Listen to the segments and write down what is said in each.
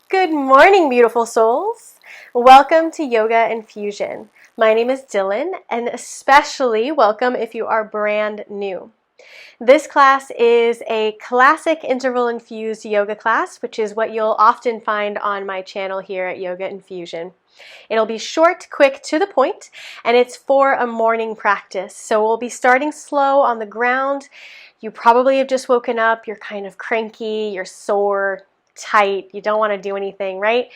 Good morning, beautiful souls. Welcome to Yoga Infusion. My name is Dylan, and especially welcome if you are brand new. This class is a classic interval-infused yoga class, which is what you'll often find on my channel here at Yoga Infusion. It'll be short, quick, to the point, and it's for a morning practice. So we'll be starting slow on the ground. You probably have just woken up, you're kind of cranky, you're sore, tight, you don't want to do anything, right?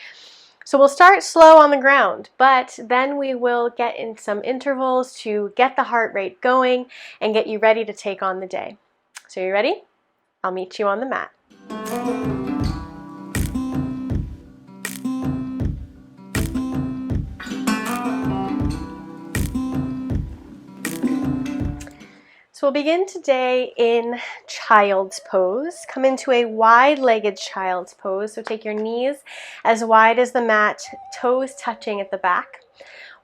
So we'll start slow on the ground, but then we will get in some intervals to get the heart rate going and get you ready to take on the day. So you ready? I'll meet you on the mat. So we'll begin today in child's pose. Come into a wide-legged child's pose. So take your knees as wide as the mat, toes touching at the back.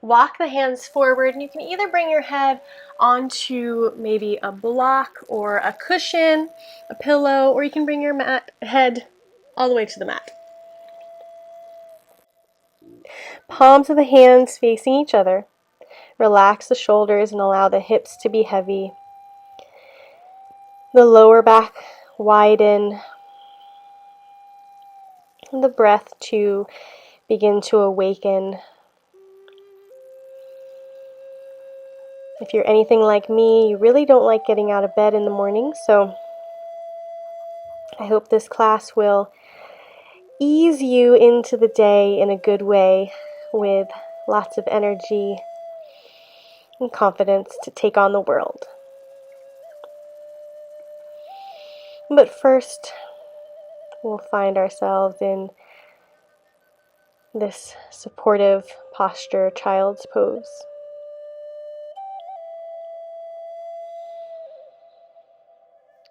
Walk the hands forward, and you can either bring your head onto maybe a block or a cushion, a pillow, or you can bring your head all the way to the mat. Palms of the hands facing each other. Relax the shoulders and allow the hips to be heavy. The lower back widen, and the breath to begin to awaken. If you're anything like me, you really don't like getting out of bed in the morning, so I hope this class will ease you into the day in a good way with lots of energy and confidence to take on the world. But first, we'll find ourselves in this supportive posture, child's pose.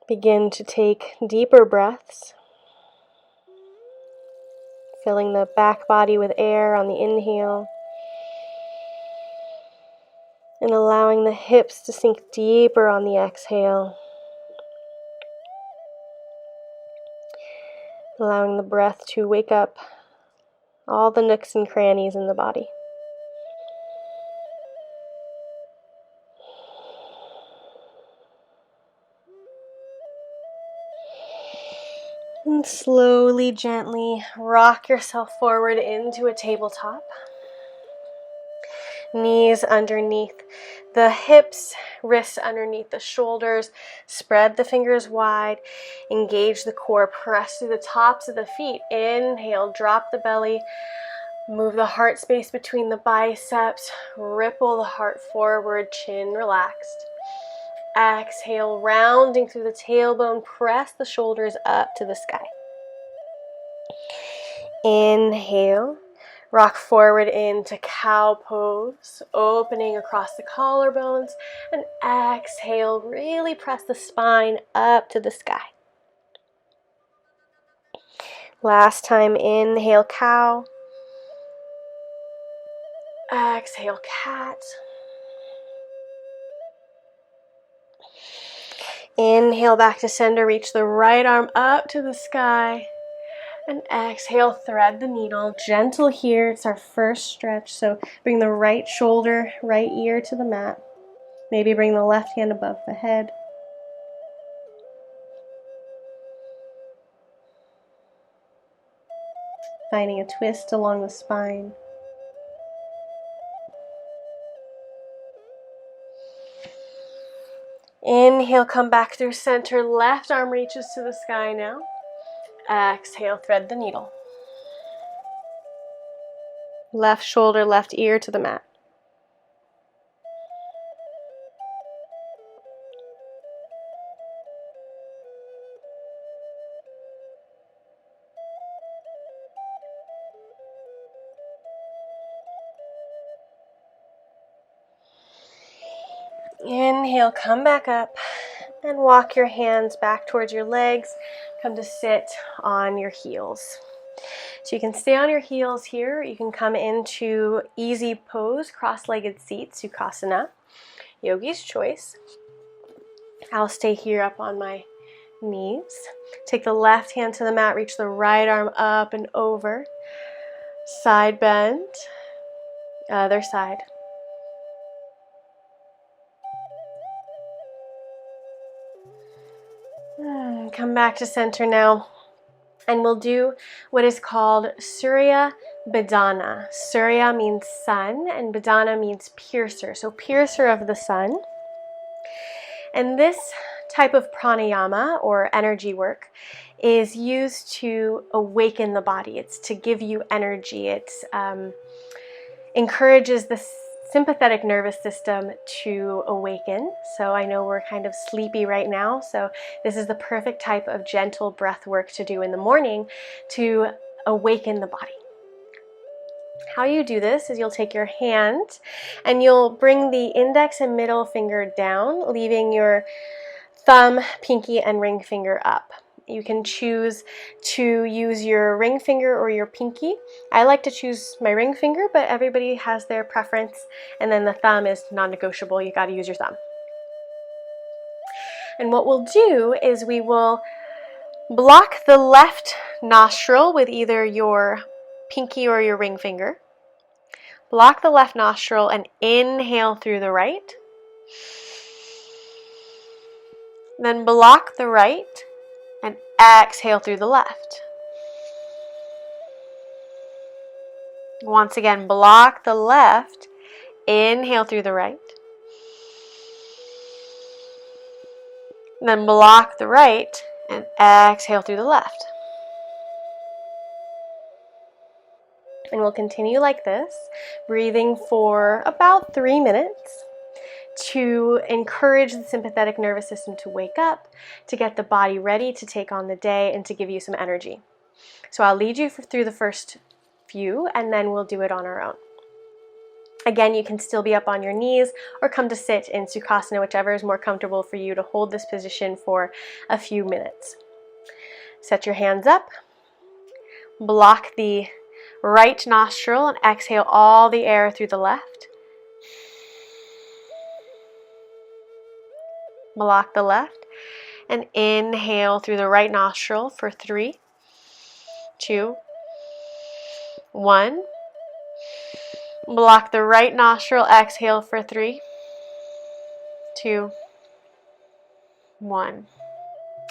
Begin to take deeper breaths, filling the back body with air on the inhale, and allowing the hips to sink deeper on the exhale. Allowing the breath to wake up all the nooks and crannies in the body. And slowly, gently rock yourself forward into a tabletop. Knees underneath the hips, wrists underneath the shoulders. Spread the fingers wide. Engage the core. Press through the tops of the feet. Inhale, drop the belly. Move the heart space between the biceps. Ripple the heart forward, chin relaxed. Exhale, rounding through the tailbone. Press the shoulders up to the sky. Inhale. Rock forward into cow pose, opening across the collarbones, and exhale, really press the spine up to the sky. Last time, inhale, cow. Exhale, cat. Inhale, back to center, reach the right arm up to the sky. And exhale, thread the needle. Gentle here, it's our first stretch. So bring the right shoulder, right ear to the mat. Maybe bring the left hand above the head. Finding a twist along the spine. Inhale, come back through center. Left arm reaches to the sky now. Exhale, thread the needle. Left shoulder, left ear to the mat. Inhale, come back up and walk your hands back towards your legs. Come to sit on your heels. So you can stay on your heels here. You can come into easy pose, cross-legged seat, Sukhasana, yogi's choice. I'll stay here up on my knees. Take the left hand to the mat, reach the right arm up and over. Side bend, other side. Come back to center now, and we'll do what is called Surya Bedhana. Surya means sun, and Bedhana means piercer, so piercer of the sun. And this type of pranayama, or energy work, is used to awaken the body. It's to give you energy. It encourages the sympathetic nervous system to awaken. So I know we're kind of sleepy right now, so this is the perfect type of gentle breath work to do in the morning to awaken the body. How you do this is you'll take your hand and you'll bring the index and middle finger down, leaving your thumb, pinky, and ring finger up. You can choose to use your ring finger or your pinky. I like to choose my ring finger, but everybody has their preference. And then the thumb is non-negotiable. You got to use your thumb. And what we'll do is we will block the left nostril with either your pinky or your ring finger. Block the left nostril and inhale through the right. Then block the right and exhale through the left. Once again, block the left, inhale through the right. Then block the right and exhale through the left. And we'll continue like this, breathing for about 3 minutes to encourage the sympathetic nervous system to wake up, to get the body ready to take on the day, and to give you some energy. So I'll lead you through the first few, and then we'll do it on our own. Again, you can still be up on your knees or come to sit in Sukhasana, whichever is more comfortable for you to hold this position for a few minutes. Set your hands up, block the right nostril, and exhale all the air through the left. Block the left and inhale through the right nostril for 3, 2, 1. Block the right nostril, exhale for 3, 2, 1.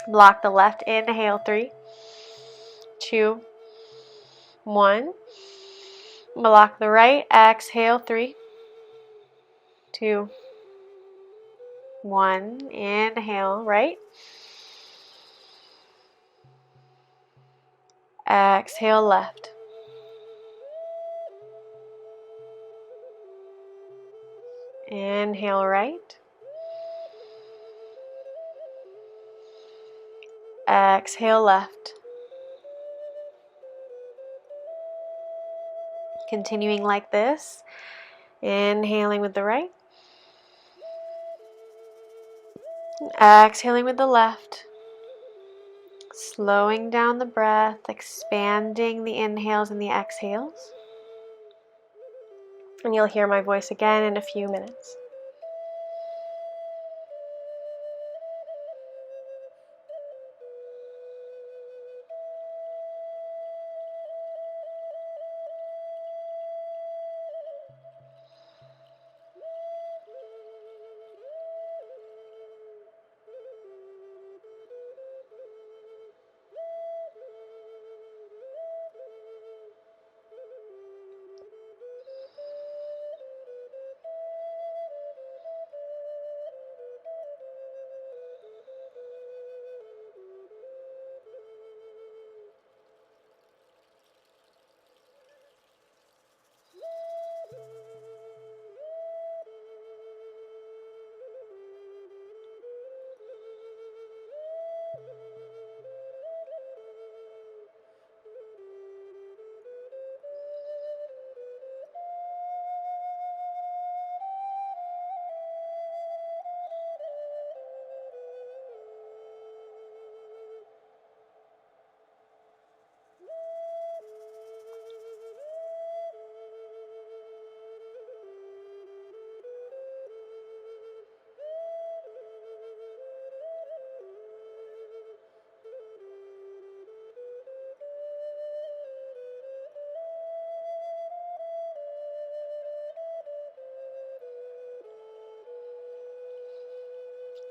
Block the left, inhale 3, 2, 1. Block the right, exhale 3, 2, 1. Inhale right. Exhale left. Inhale right. Exhale left. Continuing like this. Inhaling with the right. Exhaling with the left. Slowing down the breath, expanding the inhales and the exhales. And you'll hear my voice again in a few minutes.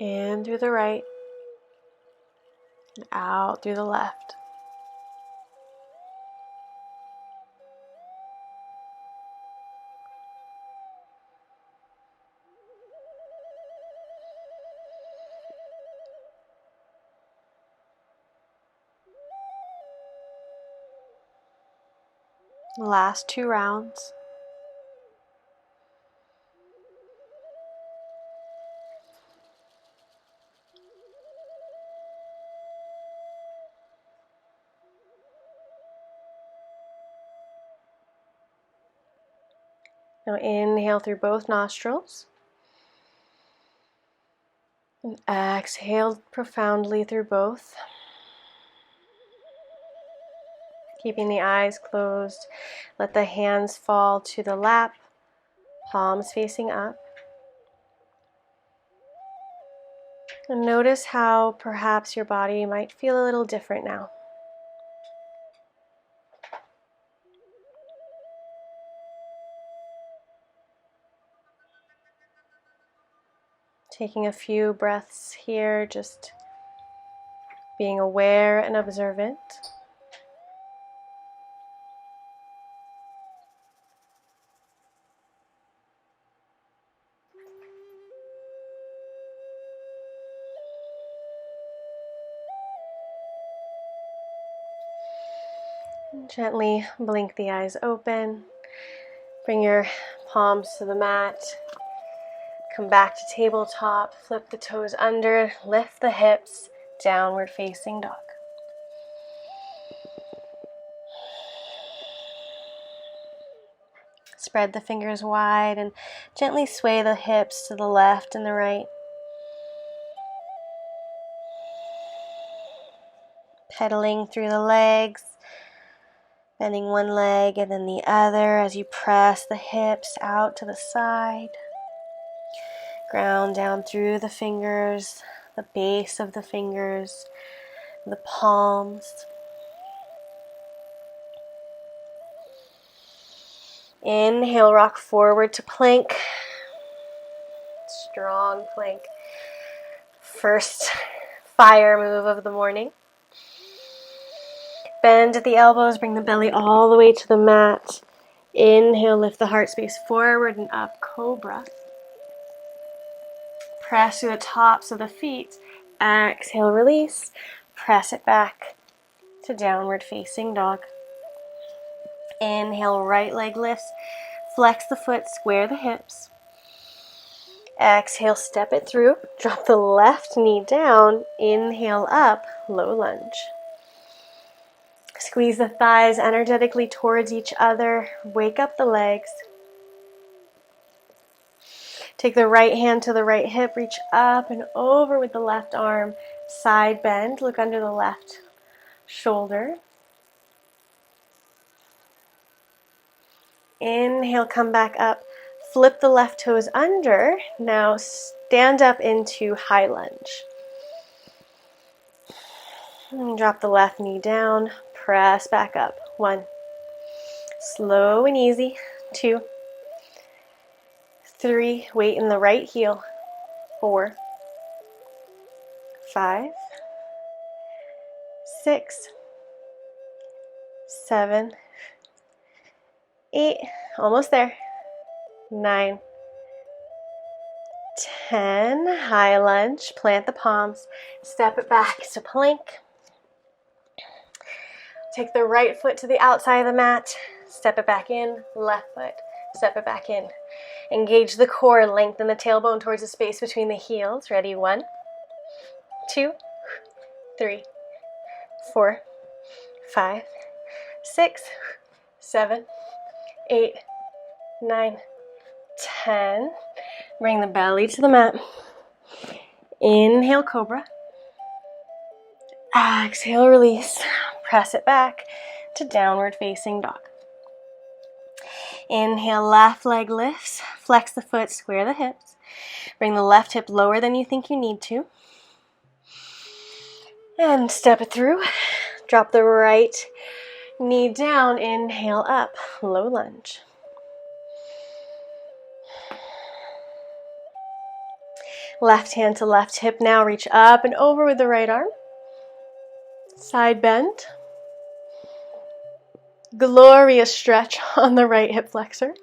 In through the right, and out through the left. Last 2 rounds. Now inhale through both nostrils. And exhale profoundly through both. Keeping the eyes closed, let the hands fall to the lap, palms facing up. And notice how perhaps your body might feel a little different now. Taking a few breaths here, just being aware and observant. Gently blink the eyes open. Bring your palms to the mat. Come back to tabletop. Flip the toes under. Lift the hips. Downward facing dog. Spread the fingers wide and gently sway the hips to the left and the right. Pedaling through the legs. Bending one leg and then the other as you press the hips out to the side. Ground down through the fingers, the base of the fingers, the palms. Inhale, rock forward to plank. Strong plank. First fire move of the morning. Bend at the elbows, bring the belly all the way to the mat. Inhale, lift the heart space forward and up, cobra. Press through the tops of the feet. Exhale, release. Press it back to downward facing dog. Inhale, right leg lifts. Flex the foot, square the hips. Exhale, step it through. Drop the left knee down. Inhale up, low lunge. Squeeze the thighs energetically towards each other. Wake up the legs. Take the right hand to the right hip. Reach up and over with the left arm. Side bend. Look under the left shoulder. Inhale, come back up. Flip the left toes under. Now stand up into high lunge. And drop the left knee down. Press back up. 1. Slow and easy. 2. 3. Weight in the right heel. 4. 5. 6. 7. 8. Almost there. 9. 10. High lunge. Plant the palms. Step it back to plank. Take the right foot to the outside of the mat. Step it back in. Left foot. Step it back in. Engage the core. Lengthen the tailbone towards the space between the heels. Ready? 1, 2, 3, 4, 5, 6, 7, 8, 9, 10. Bring the belly to the mat. Inhale, cobra. Exhale, release. Press it back to downward facing dog. Inhale, left leg lifts. Flex the foot, square the hips. Bring the left hip lower than you think you need to. And step it through. Drop the right knee down. Inhale up, low lunge. Left hand to left hip now. Reach up and over with the right arm. Side bend. Glorious stretch on the right hip flexor.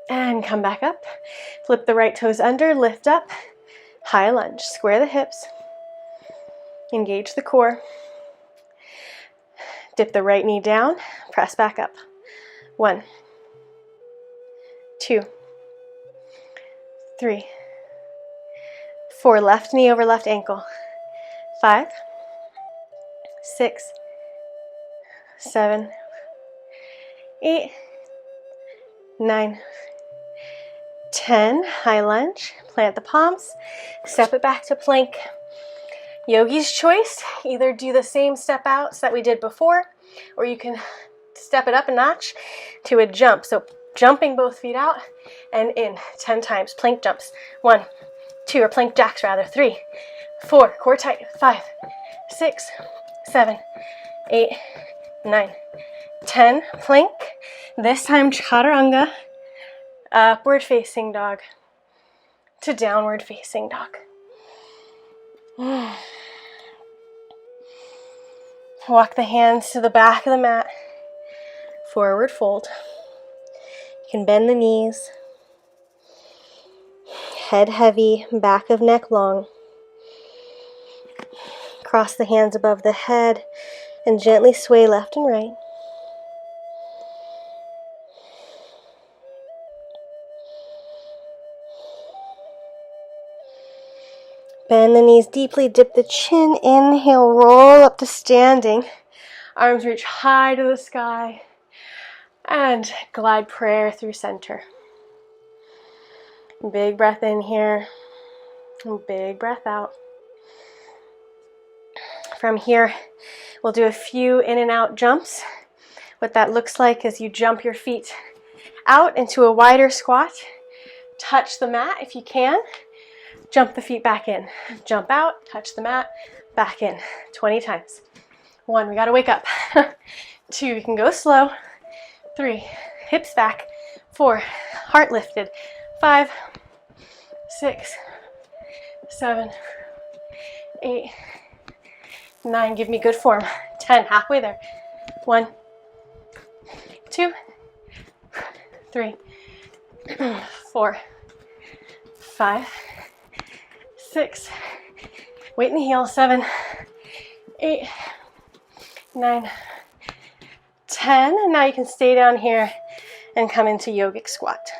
And come back up. Flip the right toes under, lift up. High lunge. Square the hips. Engage the core. Dip the right knee down. Press back up. 1, 2, 3, 4. Left knee over left ankle. 5, 6, 7, 8, 9, 10. High lunge. Plant the palms. Step it back to plank. Yogi's choice. Either do the same step outs that we did before, or you can step it up a notch to a jump. So jumping both feet out and in 10 times. Plank jumps. 1, 2, or plank jacks rather. 3, 4. Core tight. 5, 6, 7, 8, 9, 10. Plank. This time chaturanga. Upward facing dog to downward facing dog. Walk the hands to the back of the mat. Forward fold. You can bend the knees. Head heavy, back of neck long. Cross the hands above the head and gently sway left and right. Bend the knees deeply, dip the chin, inhale, roll up to standing. Arms reach high to the sky. And glide prayer through center. Big breath in here. Big breath out. From here, we'll do a few in and out jumps. What that looks like is you jump your feet out into a wider squat. Touch the mat if you can. Jump the feet back in. Jump out, touch the mat, back in. 20 times. 1, we gotta wake up. 2, you can go slow. 3, hips back. 4, heart lifted. 5, 6, 7, 8, 9. Give me good form. 10, halfway there. 1, 2, 3, 4, 5, 6, weight in the heel, 7, 8, 9, 10. And now you can stay down here and come into yogic squat.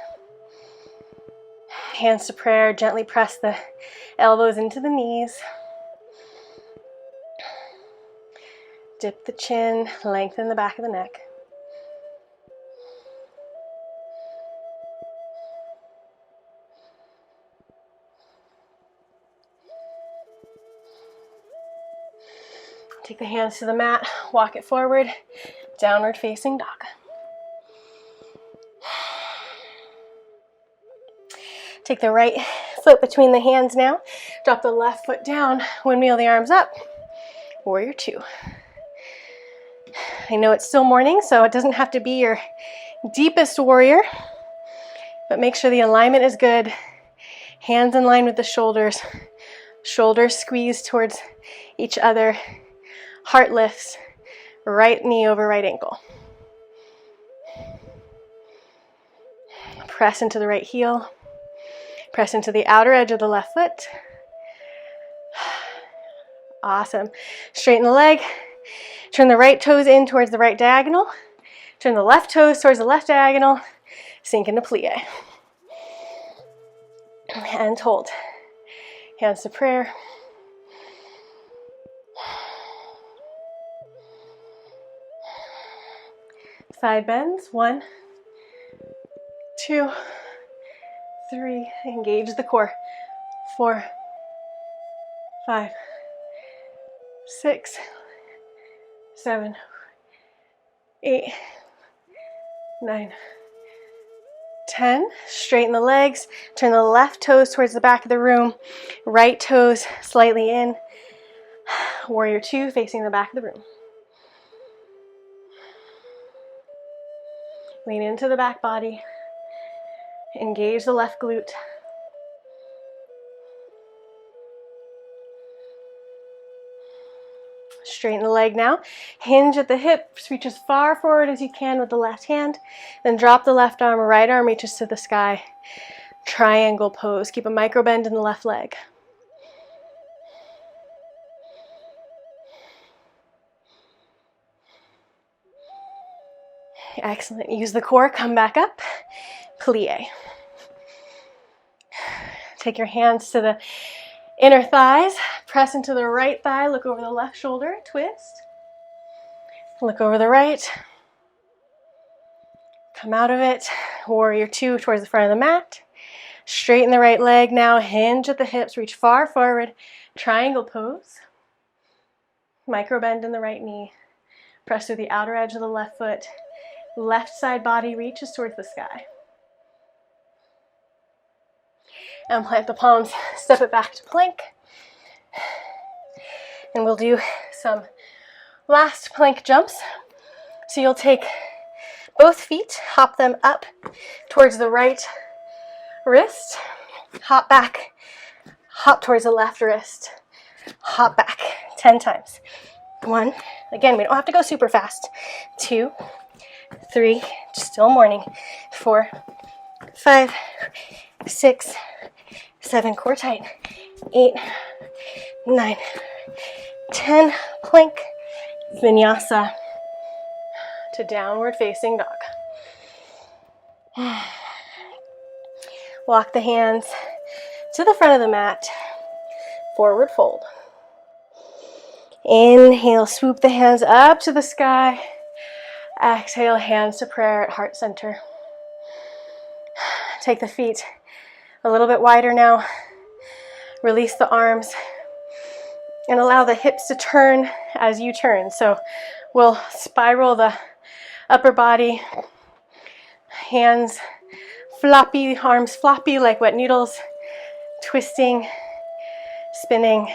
Hands to prayer, gently press the elbows into the knees. Dip the chin, lengthen the back of the neck. Take the hands to the mat, walk it forward, downward facing dog. Take the right foot between the hands now. Drop the left foot down, windmill the arms up. Warrior 2. I know it's still morning, so it doesn't have to be your deepest warrior, but make sure the alignment is good. Hands in line with the shoulders. Shoulders squeeze towards each other. Heart lifts, right knee over right ankle. Press into the right heel. Press into the outer edge of the left foot. Awesome. Straighten the leg. Turn the right toes in towards the right diagonal. Turn the left toes towards the left diagonal. Sink into plie. And hold. Hands to prayer. Side bends. 1, 2, 3. Engage the core. 4, 5, 6, 7, 8, 9, 10. Straighten the legs. Turn the left toes towards the back of the room. Right toes slightly in. Warrior 2 facing the back of the room. Lean into the back body. Engage the left glute. Straighten the leg now. Hinge at the hips, reach as far forward as you can with the left hand. Then drop the left arm, right arm reaches to the sky. Triangle pose. Keep a micro bend in the left leg. Excellent. Use the core, come back up. Plie. Take your hands to the inner thighs. Press into the right thigh. Look over the left shoulder. Twist. Look over the right. Come out of it. Warrior two towards the front of the mat. Straighten the right leg now. Hinge at the hips. Reach far forward. Triangle pose. Micro bend in the right knee. Press through the outer edge of the left foot. Left side body reaches towards the sky. And plant the palms. Step it back to plank. And we'll do some last plank jumps. So you'll take both feet, hop them up towards the right wrist, hop back, hop towards the left wrist, hop back 10 times. 1, again, we don't have to go super fast. 2, 3, still morning. 4, 5, 6, 7, core tight. 8, 9, 10, plank, vinyasa to downward facing dog. Walk the hands to the front of the mat, forward fold. Inhale, swoop the hands up to the sky. Exhale, hands to prayer at heart center. Take the feet a little bit wider now. Release the arms and allow the hips to turn as you turn. So we'll spiral the upper body, hands floppy, arms floppy like wet noodles, twisting, spinning.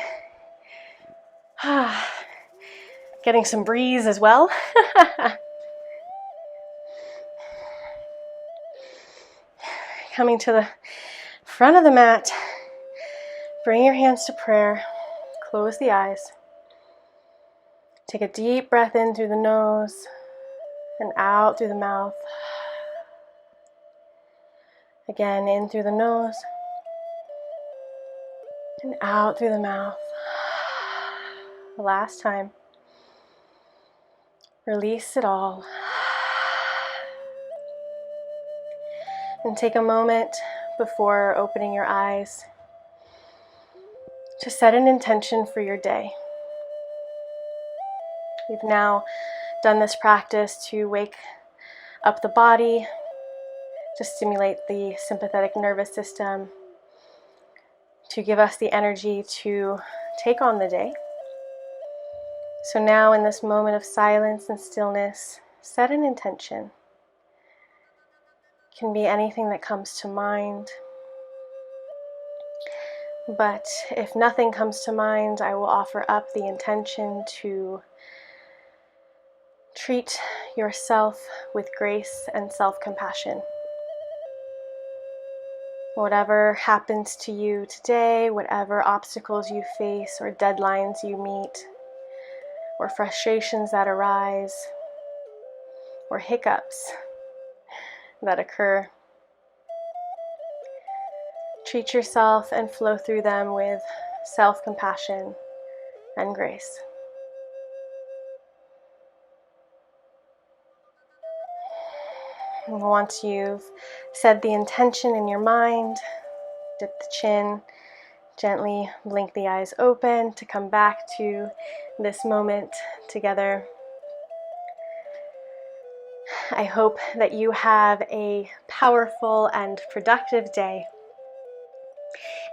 Getting some breeze as well. Coming to the front of the mat, bring your hands to prayer, close the eyes. Take a deep breath in through the nose and out through the mouth. Again, in through the nose and out through the mouth. Last time. Release it all. And take a moment before opening your eyes to set an intention for your day. We've now done this practice to wake up the body, to stimulate the sympathetic nervous system, to give us the energy to take on the day. So now in this moment of silence and stillness, set an intention. It can be anything that comes to mind. But if nothing comes to mind, I will offer up the intention to treat yourself with grace and self-compassion. Whatever happens to you today, whatever obstacles you face or deadlines you meet, or frustrations that arise, or hiccups that occur, treat yourself and flow through them with self-compassion and grace. And once you've said the intention in your mind, dip the chin, gently blink the eyes open to come back to this moment together. I hope that you have a powerful and productive day.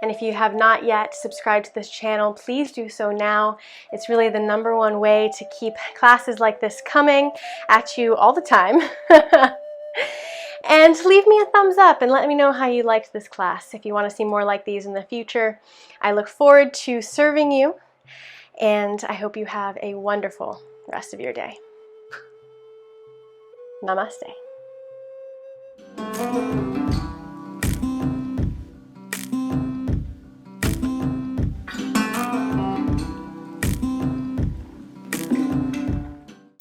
And if you have not yet subscribed to this channel, please do so now. It's really the #1 way to keep classes like this coming at you all the time. And leave me a thumbs up and let me know how you liked this class. If you want to see more like these in the future, I look forward to serving you, and I hope you have a wonderful rest of your day. Namaste.